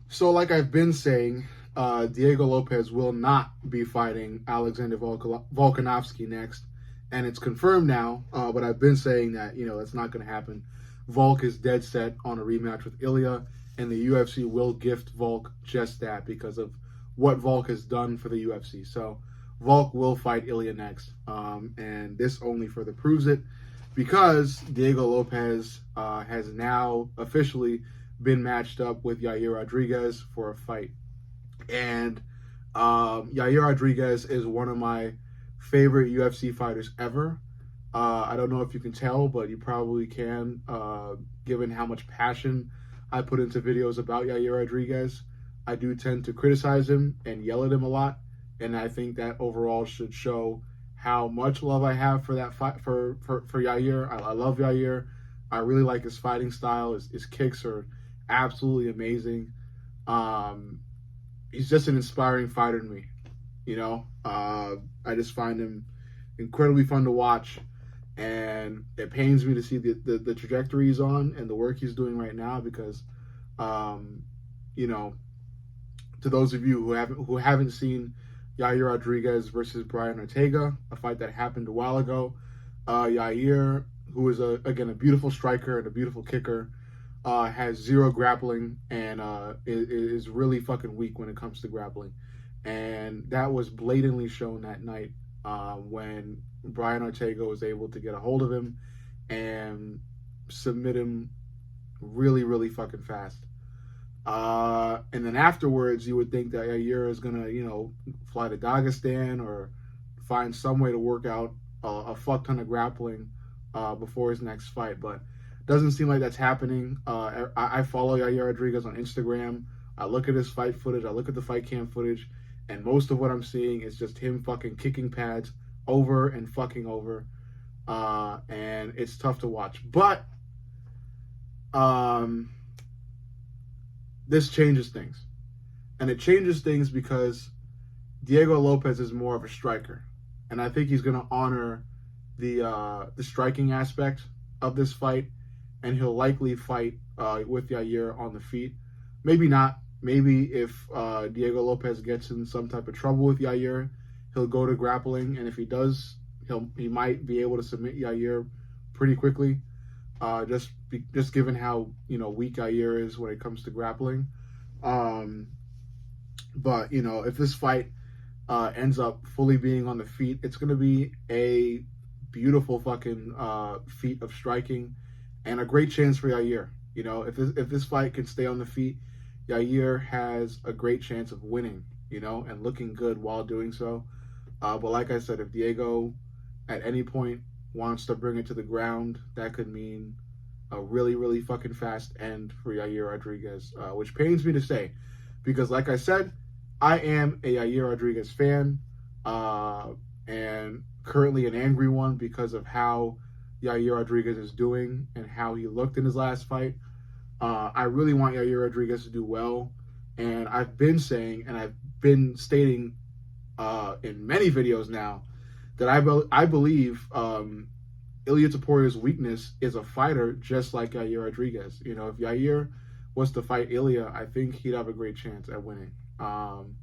So, like I've been saying, Diego Lopez will not be fighting Alexander Volkanovski next, and it's confirmed now. But I've been saying that that's not going to happen. Volk is dead set on a rematch with Ilya, and the UFC will gift Volk just that because of what Volk has done for the UFC. So Volk will fight Ilya next, and this only further proves it because Diego Lopez has now officially been matched up with Yair Rodriguez for a fight. And Yair Rodriguez is one of my favorite UFC fighters ever. I don't know if you can tell, but you probably can, given how much passion I put into videos about Yair Rodriguez. I do tend to criticize him and yell at him a lot, and I think that overall should show how much love I have for that fight for Yair. I love Yair. I really like his fighting style. His kicks are absolutely amazing. Um, he's just an inspiring fighter to me. I just find him incredibly fun to watch, and it pains me to see the trajectory he's on and the work he's doing right now because, you know, to those of you who haven't seen Yair Rodriguez versus Brian Ortega, a fight that happened a while ago, Yair, who is again a beautiful striker and a beautiful kicker, has zero grappling and is really fucking weak when it comes to grappling. And that was blatantly shown that night when Brian Ortega was able to get a hold of him and submit him really, really fucking fast. And then afterwards, you would think that Yair is gonna, fly to Dagestan or find some way to work out a fuck ton of grappling before his next fight, but doesn't seem like that's happening. I follow Yair Rodriguez on Instagram. I look at his fight footage. I look at the fight cam footage, and most of what I'm seeing is just him fucking kicking pads over and fucking over, and it's tough to watch. But this changes things, and it changes things because Diego Lopez is more of a striker, and I think he's going to honor the striking aspect of this fight, and he'll likely fight with Yair on the feet. Maybe not. Maybe if Diego Lopez gets in some type of trouble with Yair, he'll go to grappling, and if he does, he might be able to submit Yair pretty quickly. Just given how weak Yair is when it comes to grappling. But if this fight ends up fully being on the feet, it's going to be a beautiful fucking feat of striking and a great chance for Yair. If this fight can stay on the feet, Yair has a great chance of winning, and looking good while doing so. But like I said, if Diego at any point wants to bring it to the ground, that could mean a really, really fucking fast end for Yair Rodriguez, which pains me to say, because like I said, I am a Yair Rodriguez fan, and currently an angry one because of how Yair Rodriguez is doing and how he looked in his last fight. I really want Yair Rodriguez to do well, and I've been saying and I've been stating in many videos now that I believe Ilia Topuria's weakness is a fighter just like Yair Rodriguez. If Yair was to fight Ilia, I think he'd have a great chance at winning. And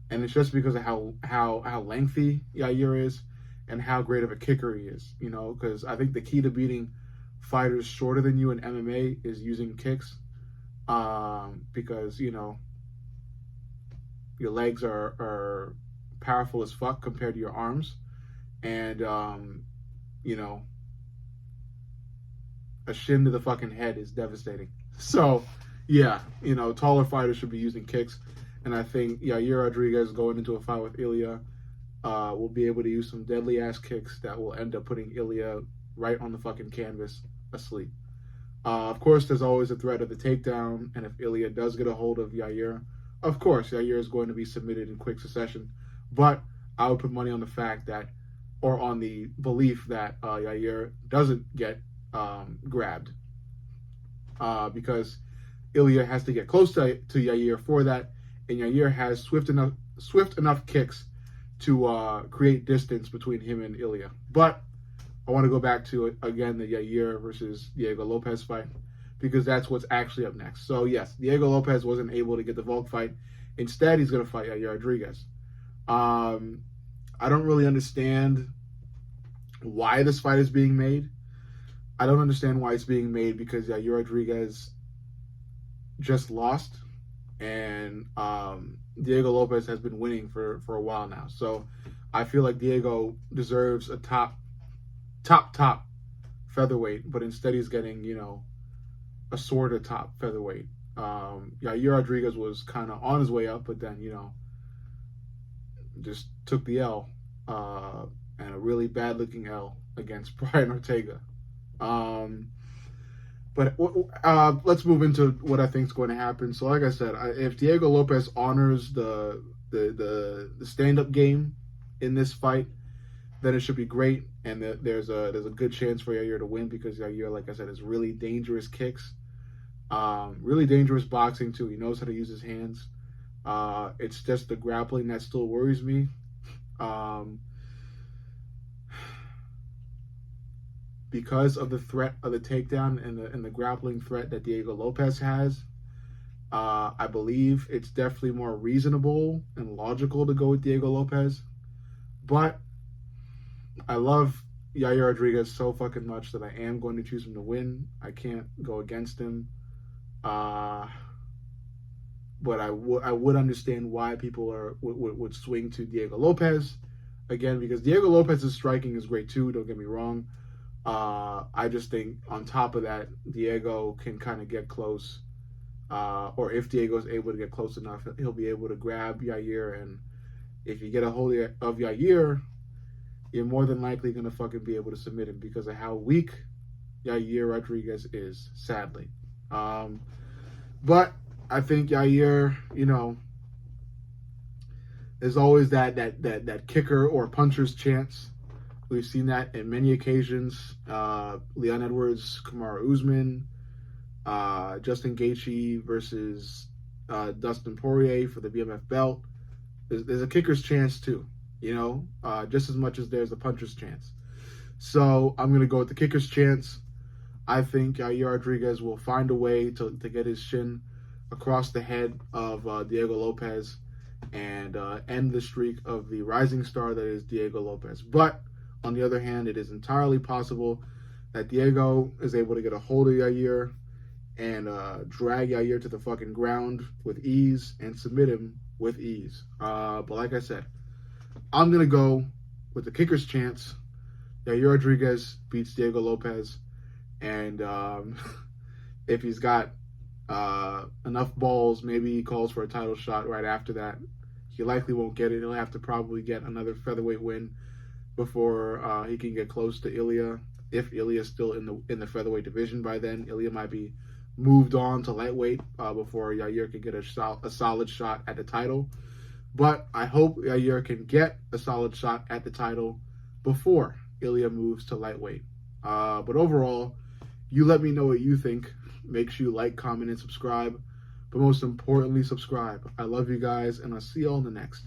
it's just because of how lengthy Yair is and how great of a kicker he is. Because I think the key to beating fighters shorter than you in MMA is using kicks. Because your legs are powerful as fuck compared to your arms, and a shin to the fucking head is devastating. So, yeah, taller fighters should be using kicks. And I think Yair Rodriguez going into a fight with Ilya will be able to use some deadly ass kicks that will end up putting Ilya right on the fucking canvas asleep. Of course, there's always a threat of the takedown. And if Ilya does get a hold of Yair, of course, Yair is going to be submitted in quick succession. But I would put money on the fact that, or on the belief that Yair doesn't get grabbed, because Ilya has to get close to Yair for that, and Yair has swift enough kicks to create distance between him and Ilya. But I want to go back to again the Yair versus Diego Lopez fight because that's what's actually up next. So yes, Diego Lopez wasn't able to get the Volk fight. Instead, he's going to fight Yair Rodriguez. I don't really understand why this fight is being made. I don't understand why it's being made because Yair Rodriguez just lost, and Diego Lopez has been winning for a while now. So I feel like Diego deserves a top featherweight, but instead he's getting, a sort of top featherweight. Yair Rodriguez was kind of on his way up, but then, just took the L, and a really bad looking L against Brian Ortega. But let's move into what I think is going to happen. So, like I said, if Diego Lopez honors the stand-up game in this fight, then it should be great. And there's a good chance for Yair to win because Yair, like I said, has really dangerous kicks, really dangerous boxing too. He knows how to use his hands. It's just the grappling that still worries me. Because of the threat of the takedown and the grappling threat that Diego Lopez has, I believe it's definitely more reasonable and logical to go with Diego Lopez. But I love Yair Rodriguez so fucking much that I am going to choose him to win. I can't go against him. But I would understand why people would swing to Diego Lopez again, because Diego Lopez's striking is great too. Don't get me wrong. I just think on top of that, Diego can kind of get close, or if Diego is able to get close enough, he'll be able to grab Yair, and if you get a hold of Yair, you're more than likely going to fucking be able to submit him because of how weak Yair Rodriguez is, sadly. But I think Yair, there's always that kicker or puncher's chance. We've seen that in many occasions. Leon Edwards, Kamaru Usman, Justin Gaethje versus Dustin Poirier for the BMF belt. There's a kicker's chance too, just as much as there's a puncher's chance. So I'm going to go with the kicker's chance. I think Yair Rodriguez will find a way to get his shin across the head of Diego Lopez and end the streak of the rising star that is Diego Lopez. But on the other hand, it is entirely possible that Diego is able to get a hold of Yair and drag Yair to the fucking ground with ease and submit him with ease. But like I said, I'm going to go with the kicker's chance. Yair Rodriguez beats Diego Lopez. And if he's got enough balls, maybe he calls for a title shot right after that. He likely won't get it. He'll have to probably get another featherweight win before he can get close to Ilya. If Ilya's still in the featherweight division by then, Ilya might be moved on to lightweight before Yair can get a solid shot at the title. But I hope Yair can get a solid shot at the title before Ilya moves to lightweight. But overall, you let me know what you think. Make sure you like, comment, and subscribe. But most importantly, subscribe. I love you guys, and I'll see you all in the next.